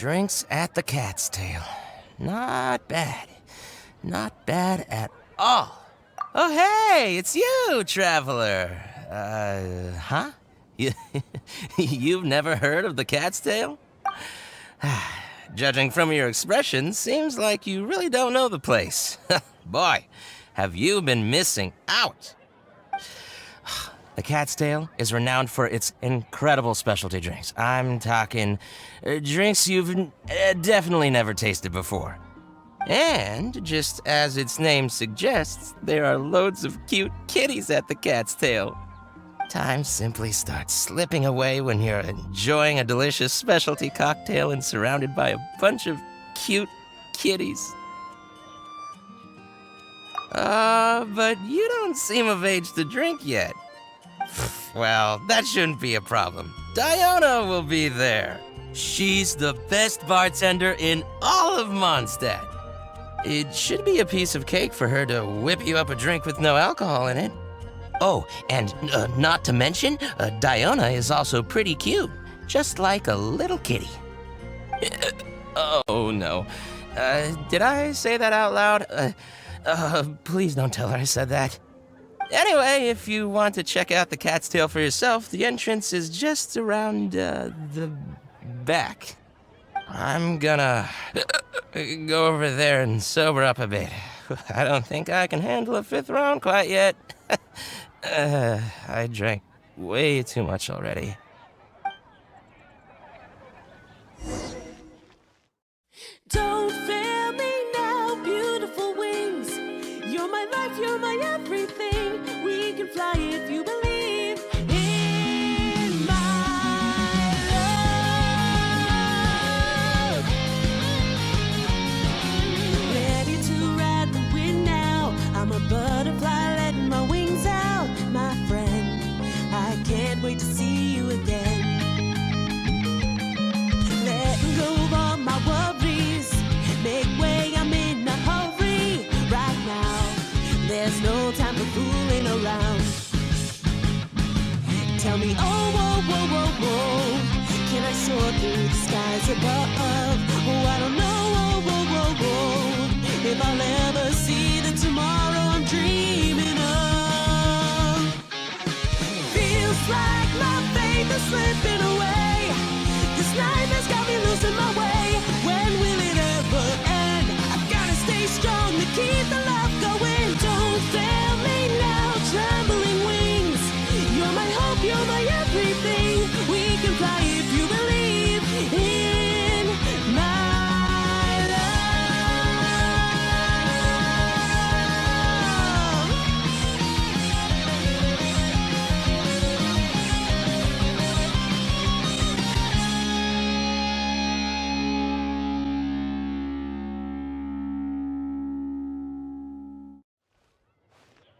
Drinks at the Cat's Tail. Not bad. Not bad at all. Oh, hey, it's you, traveler. Huh? You've never heard of the Cat's Tail? Judging from your expression, seems like you really don't know the place. Boy, have you been missing out. The Cat's Tail is renowned for its incredible specialty drinks. I'm talking drinks you've definitely never tasted before. And, just as its name suggests, there are loads of cute kitties at the Cat's Tail. Time simply starts slipping away when you're enjoying a delicious specialty cocktail and surrounded by a bunch of cute kitties. But you don't seem of age to drink yet. Well, that shouldn't be a problem. Diona will be there. She's the best bartender in all of Mondstadt. It should be a piece of cake for her to whip you up a drink with no alcohol in it. Oh, and not to mention, Diona is also pretty cute, just like a little kitty. Oh, no. Did I say that out loud? Please don't tell her I said that. Anyway, if you want to check out the Cat's Tail for yourself, the entrance is just around, the back. I'm gonna go over there and sober up a bit. I don't think I can handle a 5th round quite yet. I drank way too much already. Don't fail me now, beautiful wings. You're my life, you're my everything. We can fly if you believe in my love. Ready to ride the wind now. I'm a butterfly letting my wings out, my friend. I can't wait to see you again. Letting go of all my worries. Make way, I'm in a hurry right now. There's no time for fooling around. Tell me, oh, whoa, whoa, whoa, whoa. Can I soar through the skies above? Oh, I don't know, whoa, whoa, whoa, whoa. If I'll ever see the tomorrow I'm dreaming of. Feels like my faith is slipping away. This life has got me losing my way. When will it ever end? I've gotta stay strong to keep the love going. Don't fail me now, trembling wings. You're my hope, you're my everything. We can fly if you believe in my love.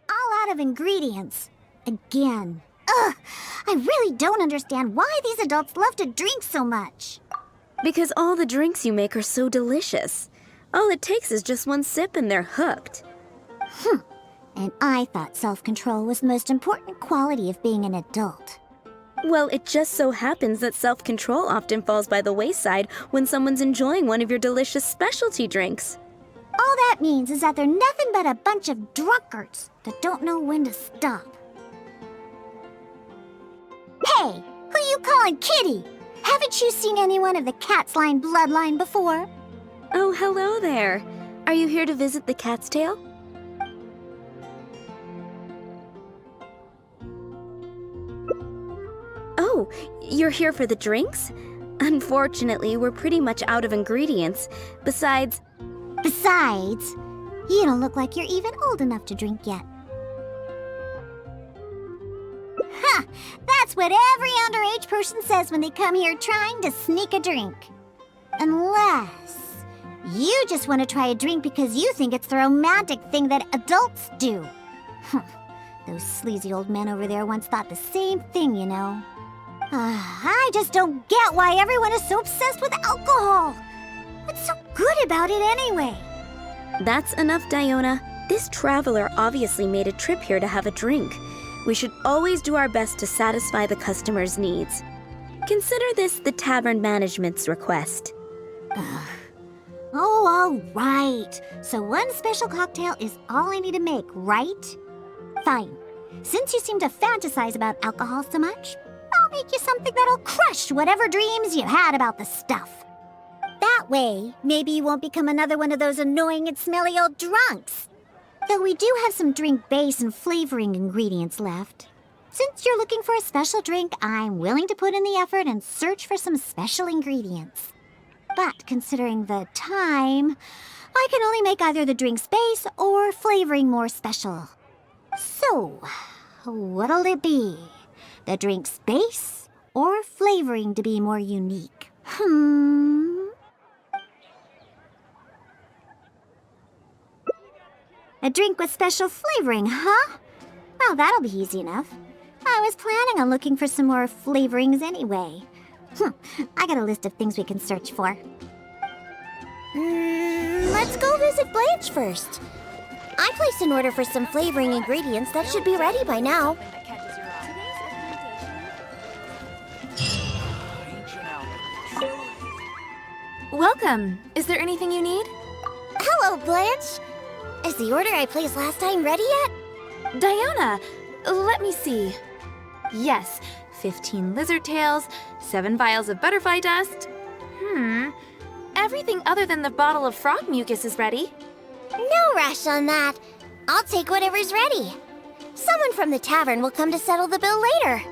All out of ingredients. Again. Ugh! I really don't understand why these adults love to drink so much. Because all the drinks you make are so delicious. All it takes is just one sip and they're hooked. And I thought self-control was the most important quality of being an adult. Well, it just so happens that self-control often falls by the wayside when someone's enjoying one of your delicious specialty drinks. All that means is that they're nothing but a bunch of drunkards that don't know when to stop. Hey, who you calling kitty? Haven't you seen anyone of the cat's line bloodline before? Oh, hello there. Are you here to visit the Cat's Tail? Oh, you're here for the drinks? Unfortunately, we're pretty much out of ingredients. Besides, you don't look like you're even old enough to drink yet. Huh, that's what every underage person says when they come here trying to sneak a drink. Unless you just want to try a drink because you think it's the romantic thing that adults do. Those sleazy old men over there once thought the same thing, you know. I just don't get why everyone is so obsessed with alcohol. What's so good about it anyway? That's enough, Diona. This traveler obviously made a trip here to have a drink. We should always do our best to satisfy the customer's needs. Consider this the tavern management's request. Oh, all right. So one special cocktail is all I need to make, right? Fine. Since you seem to fantasize about alcohol so much, I'll make you something that'll crush whatever dreams you had about the stuff. That way, maybe you won't become another one of those annoying and smelly old drunks. Though we do have some drink base and flavoring ingredients left. Since you're looking for a special drink, I'm willing to put in the effort and search for some special ingredients. But considering the time, I can only make either the drink's base or flavoring more special. So, what'll it be? The drink's base or flavoring to be more unique? A drink with special flavoring, huh? Well, that'll be easy enough. I was planning on looking for some more flavorings anyway. I got a list of things we can search for. Let's go visit Blanche first. I placed an order for some flavoring ingredients that should be ready by now. Welcome. Is there anything you need? Hello, Blanche. Is the order I placed last time ready yet? Diona, let me see. Yes, 15 lizard tails, 7 vials of butterfly dust. Everything other than the bottle of frog mucus is ready. No rush on that. I'll take whatever's ready. Someone from the tavern will come to settle the bill later.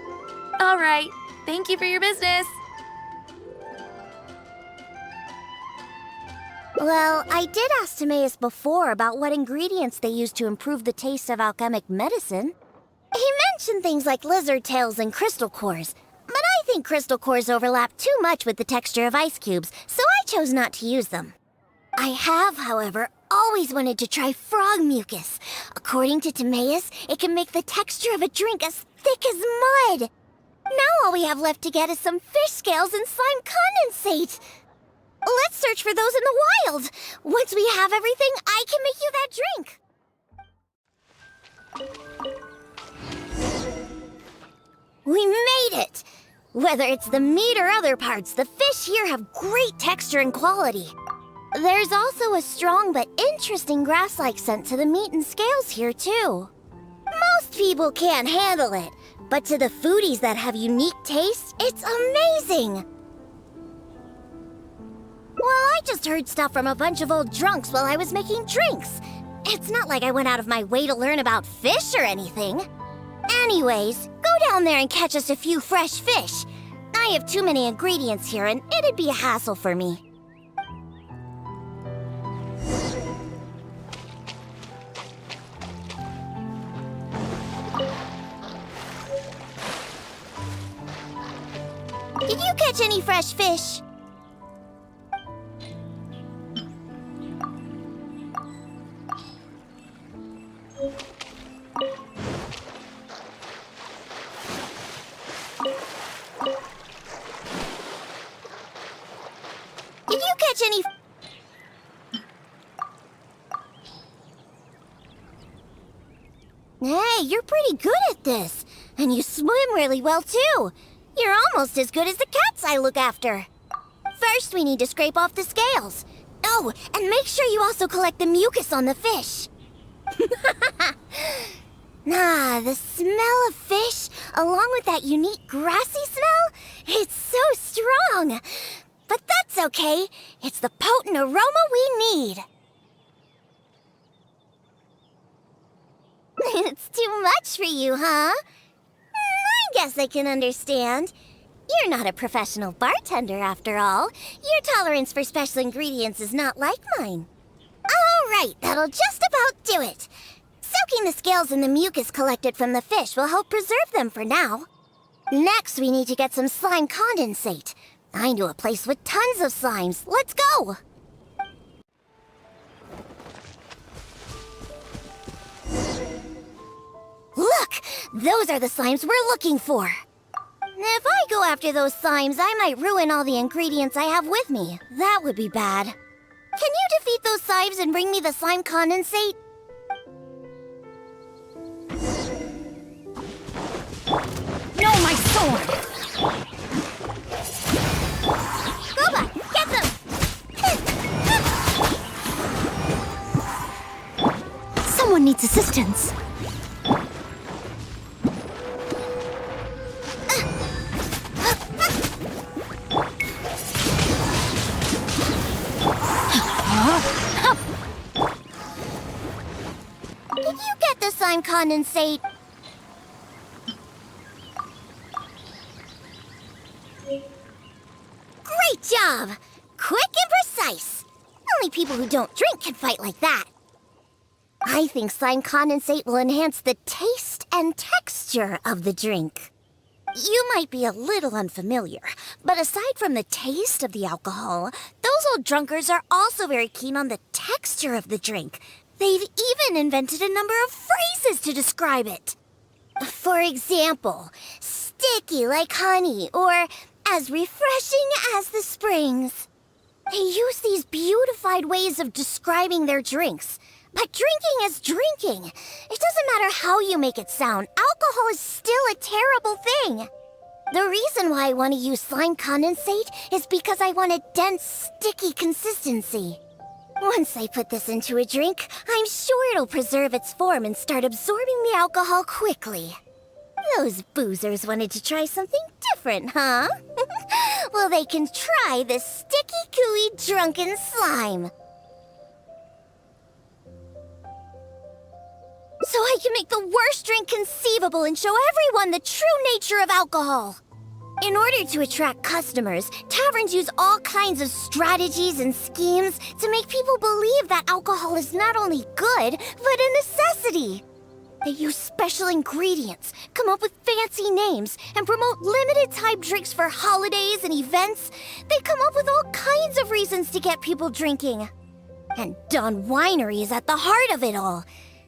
All right. Thank you for your business. Well, I did ask Timaeus before about what ingredients they use to improve the taste of alchemic medicine. He mentioned things like lizard tails and crystal cores, but I think crystal cores overlap too much with the texture of ice cubes, so I chose not to use them. I have, however, always wanted to try frog mucus. According to Timaeus, it can make the texture of a drink as thick as mud. Now all we have left to get is some fish scales and slime condensate. Let's search for those in the wild. Once we have everything, I can make you that drink. We made it! Whether it's the meat or other parts, the fish here have great texture and quality. There's also a strong but interesting grass-like scent to the meat and scales here, too. Most people can't handle it, but to the foodies that have unique tastes, it's amazing! Well, I just heard stuff from a bunch of old drunks while I was making drinks. It's not like I went out of my way to learn about fish or anything. Anyways, go down there and catch us a few fresh fish. I have too many ingredients here and it'd be a hassle for me. Did you catch any fresh fish? Did you catch any... Hey, you're pretty good at this. And you swim really well, too. You're almost as good as the cats I look after. First, we need to scrape off the scales. Oh, and make sure you also collect the mucus on the fish. The smell of fish, along with that unique grassy smell, it's so strong. But that's okay. It's the potent aroma we need. It's too much for you, huh? I guess I can understand. You're not a professional bartender, after all. Your tolerance for special ingredients is not like mine. All right, that'll just about do it. Soaking the scales in the mucus collected from the fish will help preserve them for now. Next, we need to get some slime condensate. I know a place with tons of slimes. Let's go! Look! Those are the slimes we're looking for. If I go after those slimes, I might ruin all the ingredients I have with me. That would be bad. Can you defeat those slimes and bring me the slime condensate? No, my sword! Scuba, get them! Someone needs assistance. Did you get the slime condensate? Great job! Quick and precise. Only people who don't drink can fight like that. I think slime condensate will enhance the taste and texture of the drink. You might be a little unfamiliar, but aside from the taste of the alcohol, those old drunkards are also very keen on the texture of the drink. They've even invented a number of phrases to describe it. For example, sticky like honey, or as refreshing as the springs. They use these beautified ways of describing their drinks. But drinking is drinking. It doesn't matter how you make it sound. Alcohol is still a terrible thing. The reason why I want to use slime condensate is because I want a dense, sticky consistency. Once I put this into a drink, I'm sure it'll preserve its form and start absorbing the alcohol quickly. Those boozers wanted to try something different, huh? Well, they can try the sticky, gooey, drunken slime. So I can make the worst drink conceivable and show everyone the true nature of alcohol. In order to attract customers, taverns use all kinds of strategies and schemes to make people believe that alcohol is not only good, but a necessity. They use special ingredients, come up with fancy names, and promote limited-time drinks for holidays and events. They come up with all kinds of reasons to get people drinking. And Dawn Winery is at the heart of it all.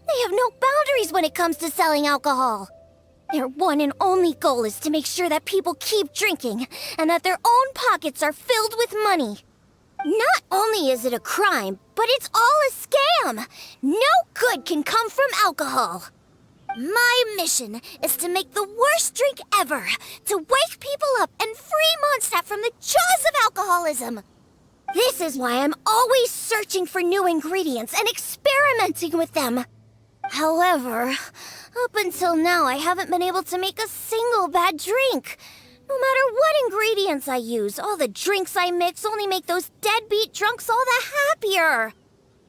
They have no boundaries when it comes to selling alcohol. Their one and only goal is to make sure that people keep drinking and that their own pockets are filled with money. Not only is it a crime, but it's all a scam. No good can come from alcohol. My mission is to make the worst drink ever, to wake people up and free Mondstadt from the jaws of alcoholism. This is why I'm always searching for new ingredients and experimenting with them. However, up until now, I haven't been able to make a single bad drink. No matter what ingredients I use, all the drinks I mix only make those deadbeat drunks all the happier.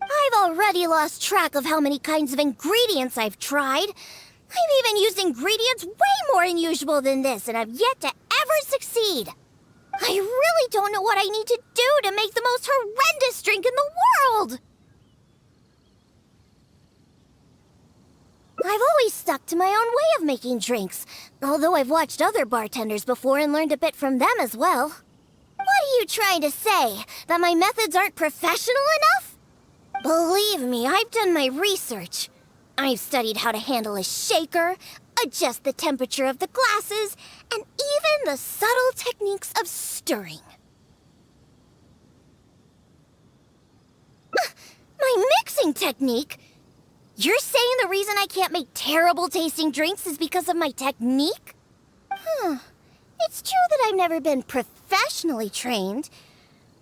I've already lost track of how many kinds of ingredients I've tried. I've even used ingredients way more unusual than this, and I've yet to ever succeed. I really don't know what I need to do to make the most horrendous drink in the world. I've always stuck to my own way of making drinks, although I've watched other bartenders before and learned a bit from them as well. What are you trying to say? That my methods aren't professional enough? Believe me, I've done my research. I've studied how to handle a shaker, adjust the temperature of the glasses, and even the subtle techniques of stirring. My mixing technique? You're saying the reason I can't make terrible-tasting drinks is because of my technique? It's true that I've never been professionally trained,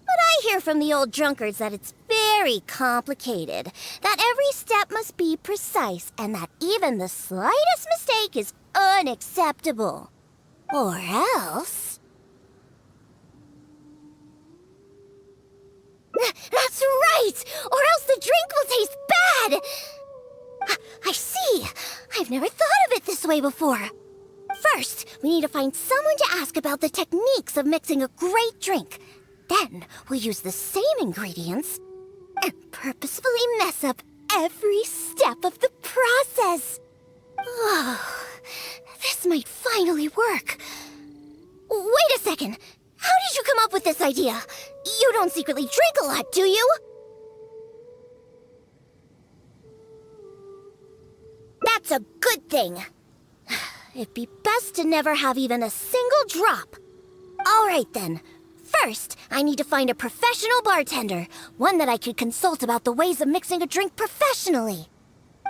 but I hear from the old drunkards that it's very complicated, that every step must be precise, and that even the slightest mistake is unacceptable. Or else... That's right! Or else the drink will taste bad! I see! I've never thought of it this way before. First, we need to find someone to ask about the techniques of mixing a great drink. Then, we'll use the same ingredients and purposefully mess up every step of the process. Oh, this might finally work. Wait a second. How did you come up with this idea? You don't secretly drink a lot, do you? That's a good thing. It'd be best to never have even a single drop. All right, then. First, I need to find a professional bartender, one that I could consult about the ways of mixing a drink professionally.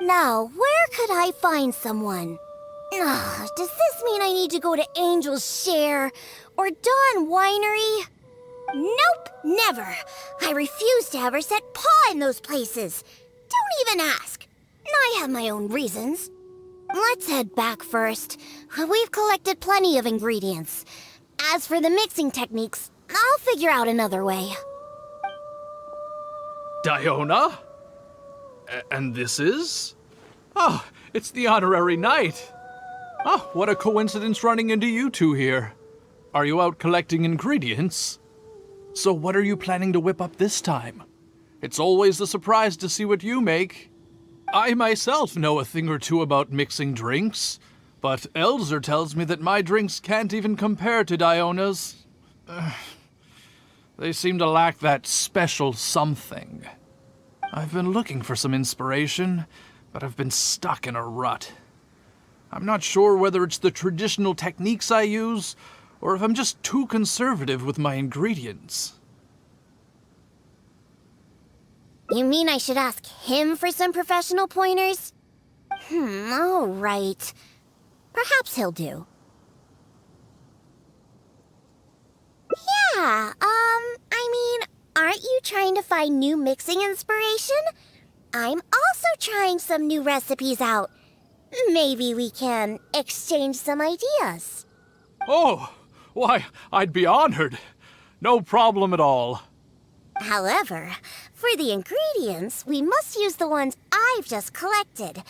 Now, where could I find someone? Does this mean I need to go to Angel's Share or Dawn Winery? Nope, never. I refuse to ever set paw in those places. Don't even ask. I have my own reasons. Let's head back first. We've collected plenty of ingredients. As for the mixing techniques, I'll figure out another way. Diona? And this is? Oh, it's the honorary knight. Oh, what a coincidence running into you two here. Are you out collecting ingredients? So what are you planning to whip up this time? It's always a surprise to see what you make. I myself know a thing or two about mixing drinks, but Elzer tells me that my drinks can't even compare to Diona's. They seem to lack that special something. I've been looking for some inspiration, but I've been stuck in a rut. I'm not sure whether it's the traditional techniques I use, or if I'm just too conservative with my ingredients. You mean I should ask him for some professional pointers? All right. Perhaps he'll do. Yeah, aren't you trying to find new mixing inspiration? I'm also trying some new recipes out. Maybe we can exchange some ideas. Oh, why, I'd be honored. No problem at all. However, for the ingredients, we must use the ones I've just collected.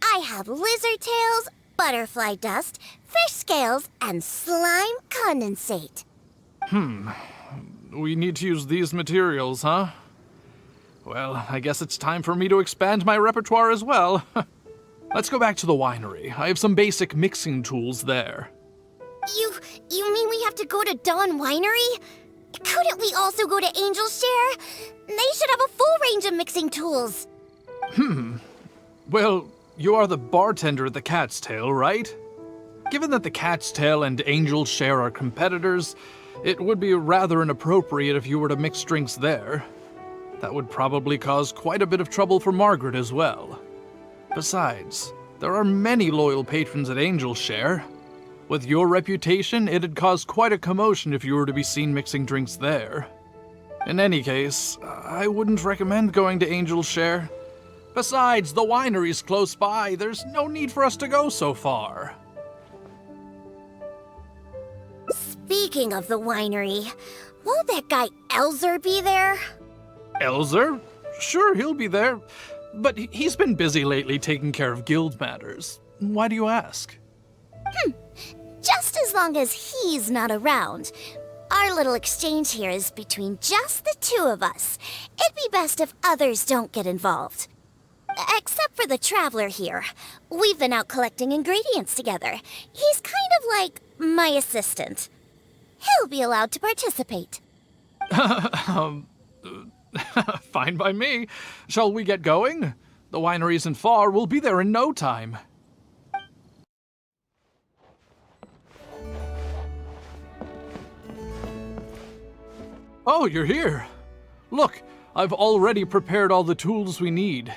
I have lizard tails, butterfly dust, fish scales, and slime condensate. We need to use these materials, huh? Well, I guess it's time for me to expand my repertoire as well. Let's go back to the winery. I have some basic mixing tools there. You mean we have to go to Dawn Winery? Couldn't we also go to Angel's Share? They should have a full range of mixing tools. Well, you are the bartender at the Cat's Tail, right? Given that the Cat's Tail and Angel's Share are competitors, it would be rather inappropriate if you were to mix drinks there. That would probably cause quite a bit of trouble for Margaret as well. Besides, there are many loyal patrons at Angel's Share. With your reputation, it'd cause quite a commotion if you were to be seen mixing drinks there. In any case, I wouldn't recommend going to Angel's Share. Besides, the winery's close by. There's no need for us to go so far. Speaking of the winery, won't that guy Elzer be there? Elzer? Sure, he'll be there. But he's been busy lately taking care of guild matters. Why do you ask? Just as long as he's not around. Our little exchange here is between just the two of us. It'd be best if others don't get involved. Except for the traveler here. We've been out collecting ingredients together. He's kind of like my assistant. He'll be allowed to participate. Fine by me. Shall we get going? The winery isn't far. We'll be there in no time. Oh, you're here. Look, I've already prepared all the tools we need.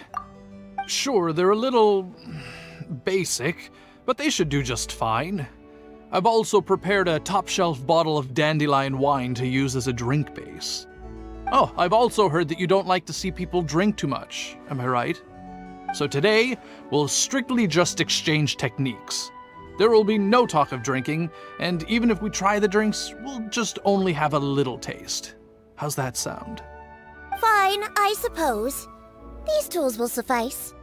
Sure, they're a little basic, but they should do just fine. I've also prepared a top-shelf bottle of dandelion wine to use as a drink base. Oh, I've also heard that you don't like to see people drink too much, am I right? So today, we'll strictly just exchange techniques. There will be no talk of drinking, and even if we try the drinks, we'll just only have a little taste. How's that sound? Fine, I suppose. These tools will suffice.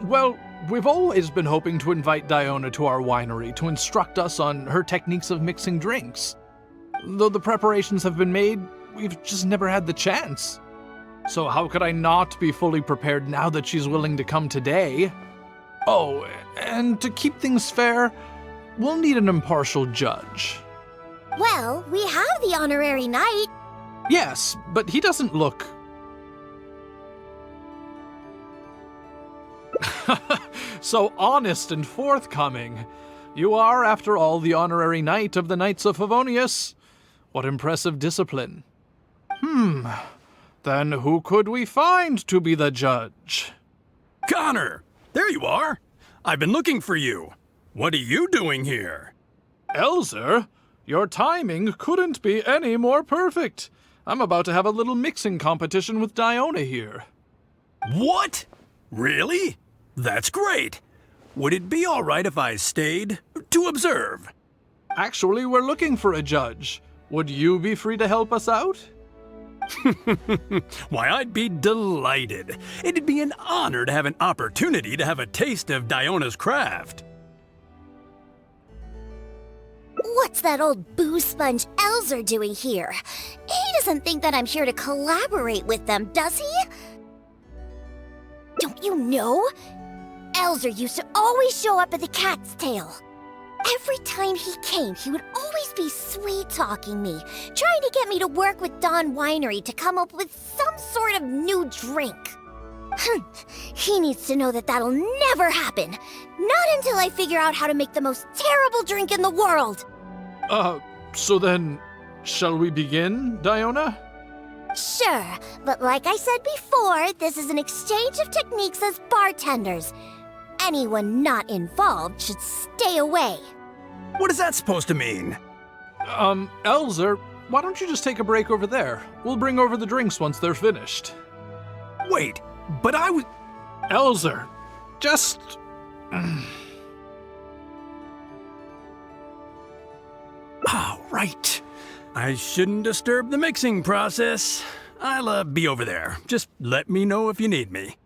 Well, we've always been hoping to invite Diona to our winery to instruct us on her techniques of mixing drinks. Though the preparations have been made, we've just never had the chance. So how could I not be fully prepared now that she's willing to come today? Oh, and to keep things fair, we'll need an impartial judge. Well, we have the honorary knight. Yes, but he doesn't look... so honest and forthcoming. You are, after all, the honorary knight of the Knights of Favonius. What impressive discipline. Then who could we find to be the judge? Connor! There you are! I've been looking for you. What are you doing here? Elzer, your timing couldn't be any more perfect. I'm about to have a little mixing competition with Diona here. What? Really? That's great. Would it be all right if I stayed to observe? Actually, we're looking for a judge. Would you be free to help us out? Why, I'd be delighted. It'd be an honor to have an opportunity to have a taste of Diona's craft. What's that old booze sponge Elzer doing here? He doesn't think that I'm here to collaborate with them, does he? Don't you know? Elzer used to always show up at the Cat's Tail. Every time he came, he would always be sweet-talking me, trying to get me to work with Dawn Winery to come up with some sort of new drink. He needs to know that that'll never happen. Not until I figure out how to make the most terrible drink in the world. So then, shall we begin, Diona? Sure, but like I said before, this is an exchange of techniques as bartenders. Anyone not involved should stay away. What is that supposed to mean? Elzer, why don't you just take a break over there? We'll bring over the drinks once they're finished. Wait, but I was... Elzer, just... Oh, right. I shouldn't disturb the mixing process. I'll be over there. Just let me know if you need me.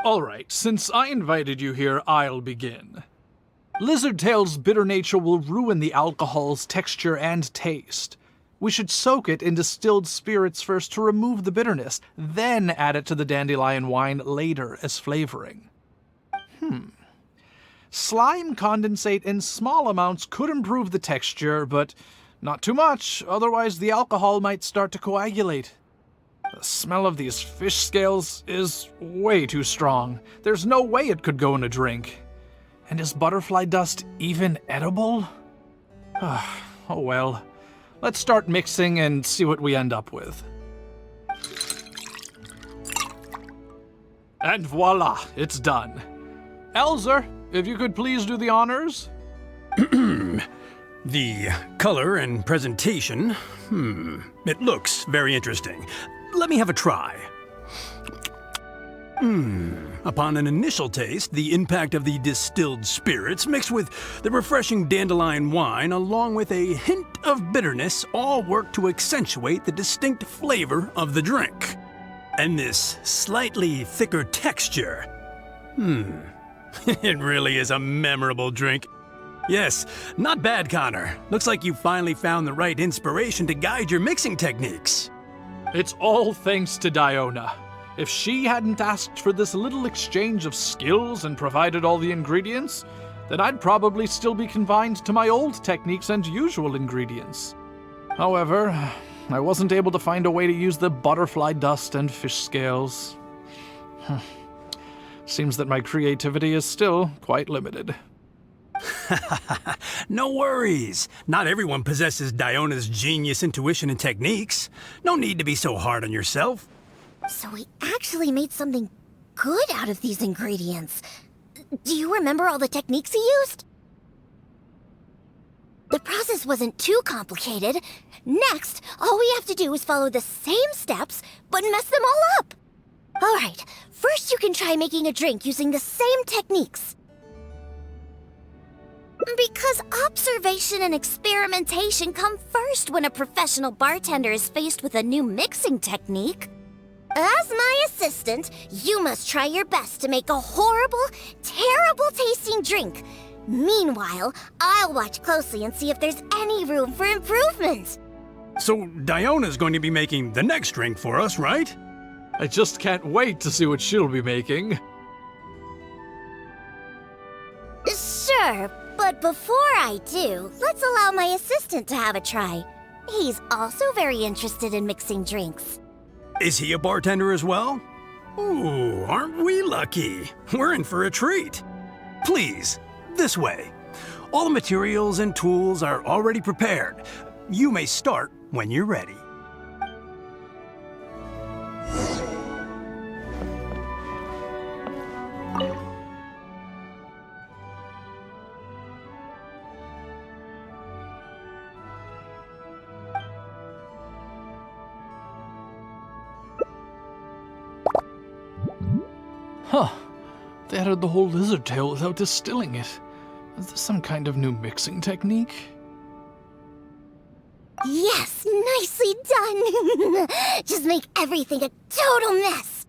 All right, since I invited you here, I'll begin. Lizardtail's bitter nature will ruin the alcohol's texture and taste. We should soak it in distilled spirits first to remove the bitterness, then add it to the dandelion wine later as flavoring. Slime condensate in small amounts could improve the texture, but not too much, otherwise the alcohol might start to coagulate. The smell of these fish scales is way too strong. There's no way it could go in a drink. And is butterfly dust even edible? Oh well. Let's start mixing and see what we end up with. And voila, it's done. Elzer, if you could please do the honors? The color and presentation, it looks very interesting. Let me have a try. Upon an initial taste, the impact of the distilled spirits mixed with the refreshing dandelion wine along with a hint of bitterness all work to accentuate the distinct flavor of the drink. And this slightly thicker texture. It really is a memorable drink. Yes, not bad, Connor. Looks like you finally found the right inspiration to guide your mixing techniques. It's all thanks to Diona. If she hadn't asked for this little exchange of skills and provided all the ingredients, then I'd probably still be confined to my old techniques and usual ingredients. However, I wasn't able to find a way to use the butterfly dust and fish scales. Seems that my creativity is still quite limited. No worries. Not everyone possesses Diona's genius intuition and techniques. No need to be so hard on yourself. So we actually made something good out of these ingredients. Do you remember all the techniques he used? The process wasn't too complicated. Next, all we have to do is follow the same steps, but mess them all up. All right, first you can try making a drink using the same techniques. Because observation and experimentation come first when a professional bartender is faced with a new mixing technique. As my assistant, you must try your best to make a horrible, terrible tasting drink. Meanwhile, I'll watch closely and see if there's any room for improvement. So Diona's going to be making the next drink for us, right? I just can't wait to see what she'll be making. Sure, but before I do, let's allow my assistant to have a try. He's also very interested in mixing drinks. Is he a bartender as well? Ooh, aren't we lucky? We're in for a treat. Please, this way. All the materials and tools are already prepared. You may start when you're ready. Huh. They added the whole lizard tail without distilling it. Is this some kind of new mixing technique? Yes, nicely done. Just make everything a total mess.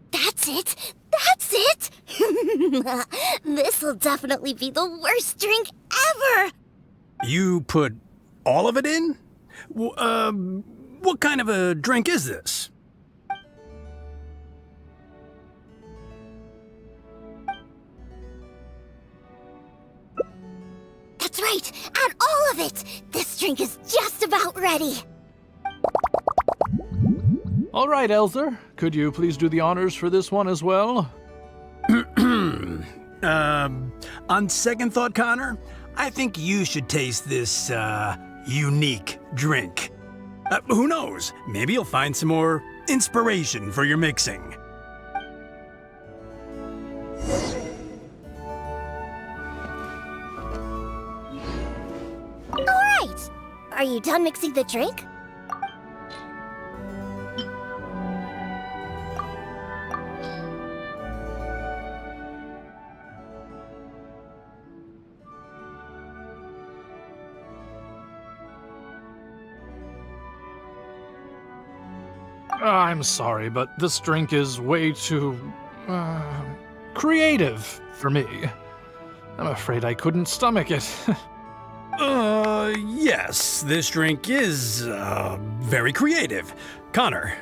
That's it. That's it. This'll definitely be the worst drink ever. You put all of it in? What kind of a drink is this? That's right. Add all of it. This drink is just about ready. All right, Elzer. Could you please do the honors for this one as well? On second thought, Connor, I think you should taste this, unique drink. Who knows? Maybe you'll find some more inspiration for your mixing. All right. Are you done mixing the drink? I'm sorry, but this drink is way too, creative for me. I'm afraid I couldn't stomach it. Yes, this drink is, very creative. Connor,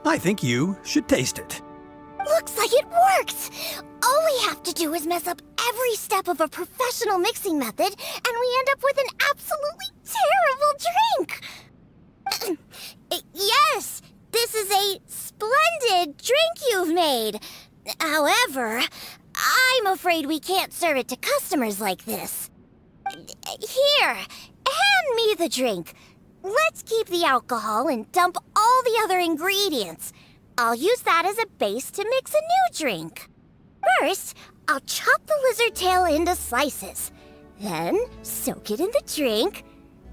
I think you should taste it. Looks like it worked! All we have to do is mess up every step of a professional mixing method, and we end up with an absolutely terrible drink! Yes, this is a splendid drink you've made. However, I'm afraid we can't serve it to customers like this. Here, hand me the drink. Let's keep the alcohol and dump all the other ingredients. I'll use that as a base to mix a new drink. First, I'll chop the lizard tail into slices. Then, soak it in the drink.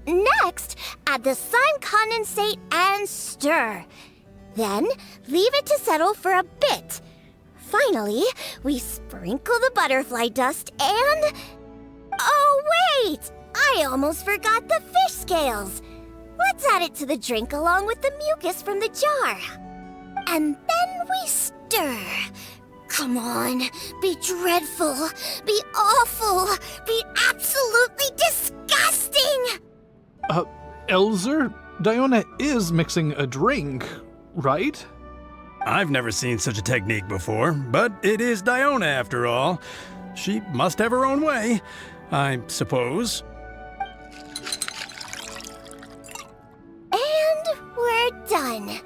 Next, add the slime condensate and stir. Then, leave it to settle for a bit. Finally, we sprinkle the butterfly dust and... Oh, wait! I almost forgot the fish scales. Let's add it to the drink along with the mucus from the jar. And then we stir. Come on, be dreadful, be awful, be absolutely disgusting! Elzer, Diona is mixing a drink, right? I've never seen such a technique before, but it is Diona after all. She must have her own way, I suppose. And we're done.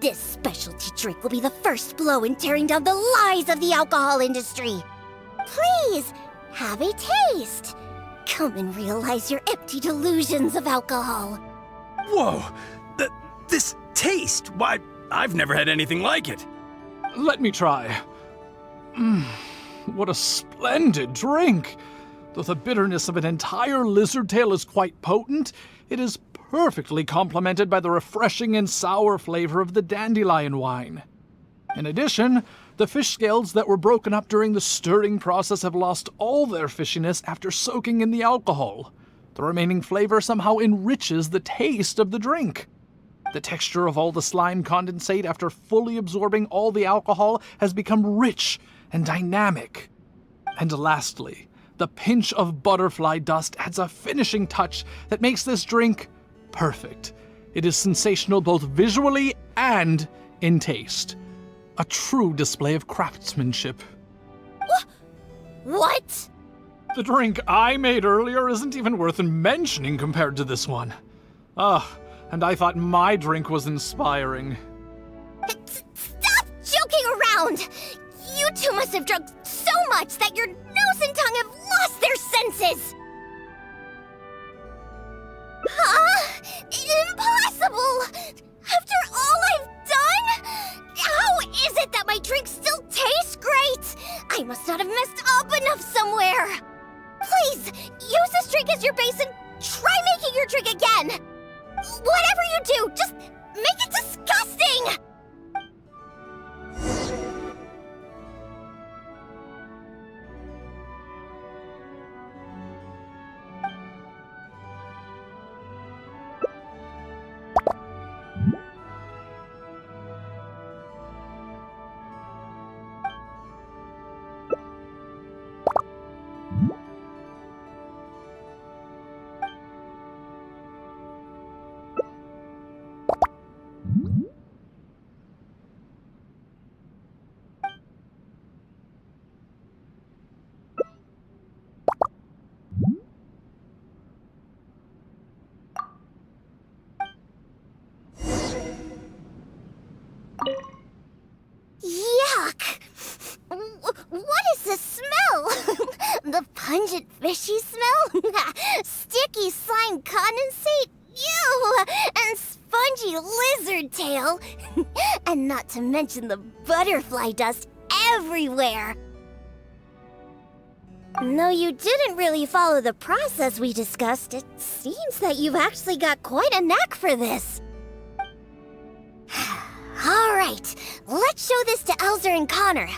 This specialty drink will be the first blow in tearing down the lies of the alcohol industry. Please, have a taste. Come and realize your empty delusions of alcohol. Whoa! This taste! Why, I've never had anything like it. Let me try. What a splendid drink! Though the bitterness of an entire lizard tail is quite potent, it is perfectly complemented by the refreshing and sour flavor of the dandelion wine. In addition, the fish scales that were broken up during the stirring process have lost all their fishiness after soaking in the alcohol. The remaining flavor somehow enriches the taste of the drink. The texture of all the slime condensate after fully absorbing all the alcohol has become rich and dynamic. And lastly, the pinch of butterfly dust adds a finishing touch that makes this drink perfect. It is sensational both visually and in taste. A true display of craftsmanship. What? The drink I made earlier isn't even worth mentioning compared to this one. And I thought my drink was inspiring. Stop joking around! You two must have drunk so much that your nose and tongue have lost their senses! Huh? Impossible! After all I've done? How is it that my drink still tastes great? I must not have messed up enough somewhere. Please, use this drink as your base and try making your drink again. Whatever you do, just make it disgusting! Yuck! What is this smell? The pungent fishy smell? Sticky slime condensate? Ew! And spongy lizard tail? And not to mention the butterfly dust everywhere. No, you didn't really follow the process we discussed. It seems that you've actually got quite a knack for this. All right, let's show this to Elzer and Connor.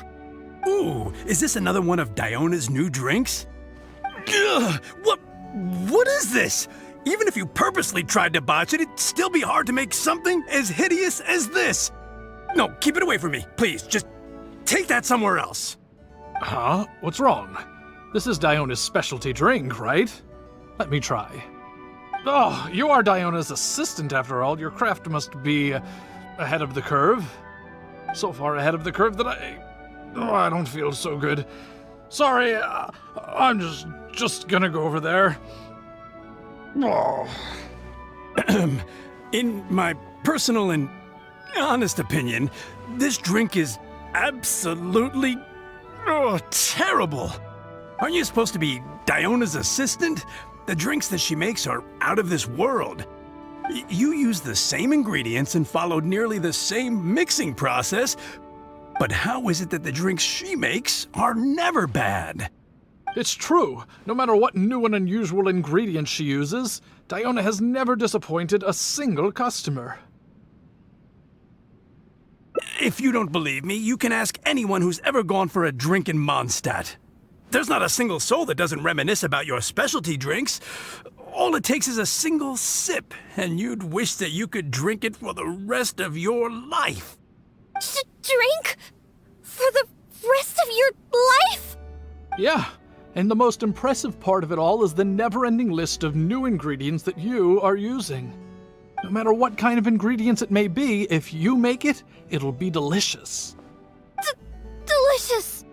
Ooh, is this another one of Diona's new drinks? Ugh, what is this? Even if you purposely tried to botch it, it'd still be hard to make something as hideous as this. No, keep it away from me, please. Just take that somewhere else. Huh? What's wrong? This is Diona's specialty drink, right? Let me try. Oh, you are Diona's assistant after all. Your craft must be ahead of the curve. So far ahead of the curve that I don't feel so good. Sorry, I'm just gonna go over there. Oh. In my personal and honest opinion, this drink is absolutely terrible. Aren't you supposed to be Diona's assistant? The drinks that she makes are out of this world. You use the same ingredients and followed nearly the same mixing process, but how is it that the drinks she makes are never bad? It's true. No matter what new and unusual ingredients she uses, Diona has never disappointed a single customer. If you don't believe me, you can ask anyone who's ever gone for a drink in Mondstadt. There's not a single soul that doesn't reminisce about your specialty drinks. All it takes is a single sip, and you'd wish that you could drink it for the rest of your life. Drink? For the rest of your life? Yeah, and the most impressive part of it all is the never-ending list of new ingredients that you are using. No matter what kind of ingredients it may be, if you make it, it'll be delicious. Delicious!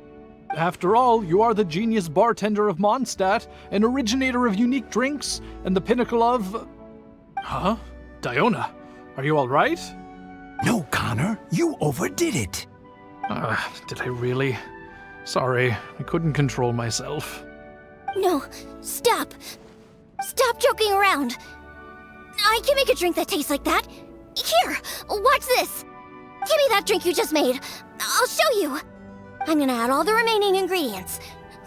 After all, you are the genius bartender of Mondstadt, an originator of unique drinks, and the pinnacle of... Huh? Diona, are you all right? No, Connor, you overdid it. Did I really? Sorry, I couldn't control myself. No, stop. Stop joking around. I can make a drink that tastes like that. Here, watch this. Give me that drink you just made. I'll show you. I'm gonna add all the remaining ingredients.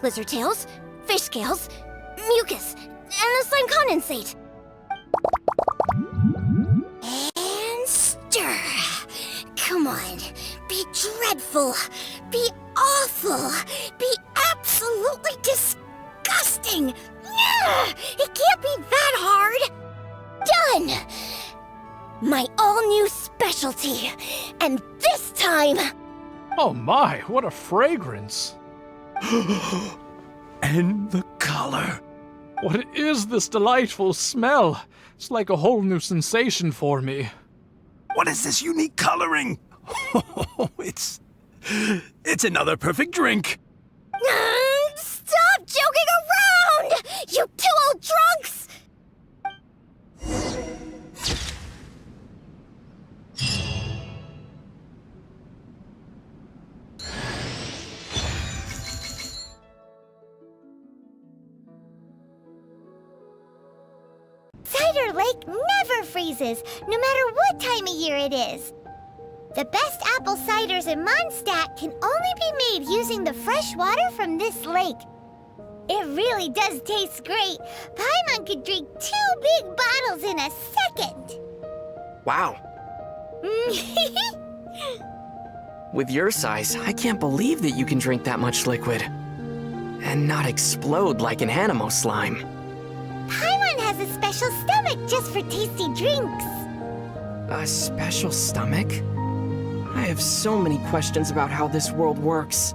Lizard tails, fish scales, mucus, and the slime condensate. And stir. Come on. Be dreadful. Be awful. Be absolutely disgusting. It can't be that hard. Done. My all-new specialty. And this time... Oh my, what a fragrance! And the color. What is this delightful smell? It's like a whole new sensation for me. What is this unique coloring? It's another perfect drink. Stop joking around! You two old drunks! Cider Lake never freezes, no matter what time of year it is. The best apple ciders in Mondstadt can only be made using the fresh water from this lake. It really does taste great. Paimon could drink 2 big bottles in a second. Wow. With your size, I can't believe that you can drink that much liquid. And not explode like an animo slime. Paimon has a special stomach just for tasty drinks. A special stomach? I have so many questions about how this world works.